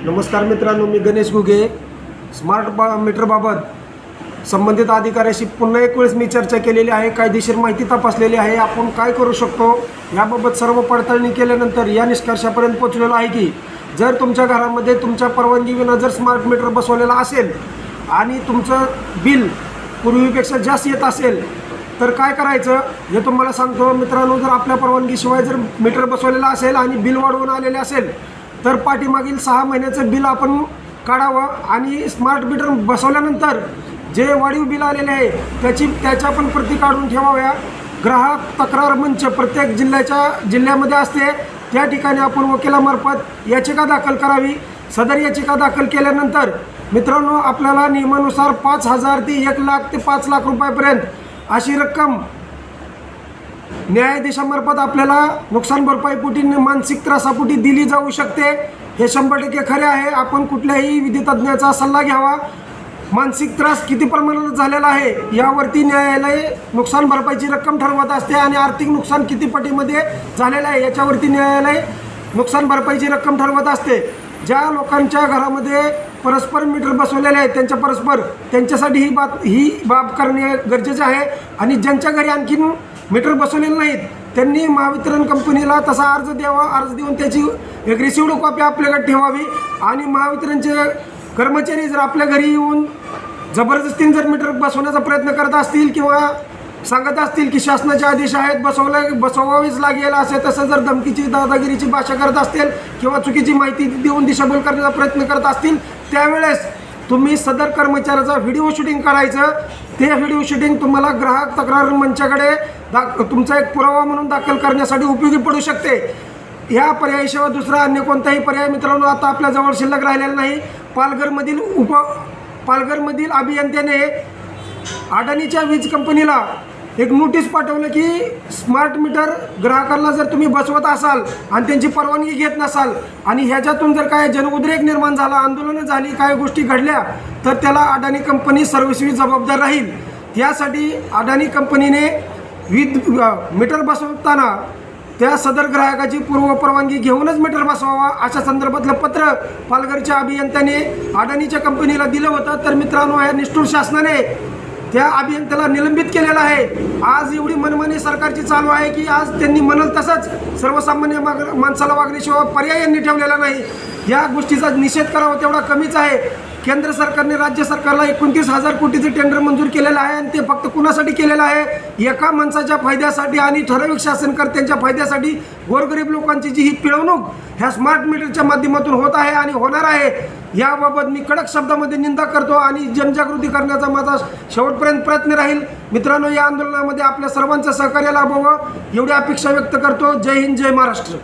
नमस्कार मित्रांनो, मी गणेश घुगे. स्मार्ट मीटरबाबत संबंधित अधिकाऱ्याशी पुन्हा एक वेळेस मी चर्चा केलेली आहे. कायदेशीर माहिती तपासलेली आहे. आपण काय करू शकतो याबाबत सर्व पडताळणी केल्यानंतर या निष्कर्षापर्यंत पोहोचलेलो आहे की जर तुमच्या घरामध्ये तुमच्या परवानगीविना जर स्मार्ट मीटर बसवलेला असेल आणि तुमचं बिल पूर्वीपेक्षा जास्त येत असेल तर काय करायचं हे तुम्हाला सांगतो. मित्रांनो, जर आपल्या परवानगीशिवाय जर मीटर बसवलेला असेल आणि बिल वाढवून आलेले असेल तर पाठीमागील 6 महिन्याचं बिल आपण काढावं आणि स्मार्ट मीटर बसवल्यानंतर जे वाढीव बिल आलेले आहे त्याच्या पण प्रती काढून ठेवाव्या. ग्राहक तक्रार मंच प्रत्येक जिल्ह्यामध्ये असते. त्या ठिकाणी आपण वकिलामार्फत याचिका दाखल करावी. सदर याचिका दाखल केल्यानंतर मित्रांनो, आपल्याला नियमानुसार 5,000 ते 1 लाख ते 5 लाख रुपयापर्यंत अशी रक्कम न्यायाधीशामार्फत आपल्याला नुकसान भरपाईपोटी मानसिक त्रासापोटी दिली जाऊ शकते. हे 100% खरे आहे. आपण कुठल्याही विधितज्ञाचा सल्ला घ्यावा. मानसिक त्रास किती प्रमाणात झालेला आहे यावरती न्यायालय नुकसान भरपाईची रक्कम ठरवत असते आणि आर्थिक नुकसान किती पटीमध्ये झालेलं आहे याच्यावरती न्यायालय नुकसान भरपाईची रक्कम ठरवत असते. ज्या लोकांच्या घरामध्ये परस्पर मीटर बसवलेले आहेत त्यांच्यासाठी ही बाब करणे गरजेचे आहे. आणि ज्यांच्या घरी आणखीन मीटर बसवलेले नाहीत त्यांनी महावितरण कंपनीला तसा अर्ज द्यावा. अर्ज देऊन त्याची एक रिसिव्ड कॉपी आपल्याकडे ठेवावी. आणि महावितरणचे कर्मचारी जर आपल्या घरी येऊन जबरदस्तीने जर मीटर बसवण्याचा प्रयत्न करत असतील किंवा सांगत असतील की शासनाचे आदेश आहेत बसवावेच लागेल असे तसं जर धमकीची दादागिरीची भाषा करत असतील किंवा चुकीची माहिती देऊन दिशाभूल करण्याचा प्रयत्न करत असतील त्यावेळेस तुम्ही सदर कर्मचाऱ्याचा व्हिडिओ शूटिंग करायचं. ते व्हिडिओ शूटिंग तुम्हाला ग्राहक तक्रार मंचाकडे तुमचा एक पुरावा म्हणून दाखल करण्यासाठी उपयोगी पडू शकते. ह्या पर्यायाशिवाय दुसरा अन्य कोणताही पर्याय मित्रांनो आता आपल्या जवळ शिल्लक राहिलेला नाही. पालघरमधील अभियंत्याने अडाणीच्या वीज कंपनीला एक नोटीस पाठवलं की स्मार्ट मीटर ग्राहकांना जर तुम्ही बसवत असाल आणि त्यांची परवानगी घेत नसाल आणि ह्याच्यातून जर काय जनउद्रेक निर्माण झाला, आंदोलनं झाली, काही गोष्टी घडल्या तर त्याला अडाणी कंपनी सर्व्हिसवी जबाबदार राहील. त्यासाठी अडाणी कंपनीने मीटर बसवताना त्या सदर ग्राहकाची पूर्वपरवानगी घेऊनच मीटर बसवावा अशा संदर्भातलं पत्र पालघरच्या अभियंत्याने अडाणीच्या कंपनीला दिलं होतं. तर मित्रांनो, या निष्ठुर शासनाने त्या अभियंत्याला निलंबित केलेलं आहे. आज एवढी मनमानी सरकारची चालू आहे की आज त्यांनी म्हणाल तसंच सर्वसामान्य माणसाला वागण्याशिवाय पर्याय यांनी ठेवलेला नाही. या गोष्टीचा निषेध करावा तेवढा कमीच आहे. केंद्र सरकारने राज्य सरकारला 29,000 कोटीचं टेंडर मंजूर केलेलं आहे आणि ते फक्त कुणासाठी केलेलं आहे? एका माणसाच्या फायद्यासाठी आणि ठराविक शासनकर्त्यांच्या फायद्यासाठी. गोरगरीब लोकांची जी ही पिळवणूक ह्या स्मार्ट मीटरच्या माध्यमातून होत आहे आणि होणार आहे याबाबत मी कडक शब्दामध्ये निंदा करतो आणि जनजागृती करण्याचा माझा शेवटपर्यंत प्रयत्न राहील. मित्रांनो, या आंदोलनामध्ये आपल्या सर्वांचं सहकार्य लाभावं एवढी अपेक्षा व्यक्त करतो. जय हिंद, जय महाराष्ट्र.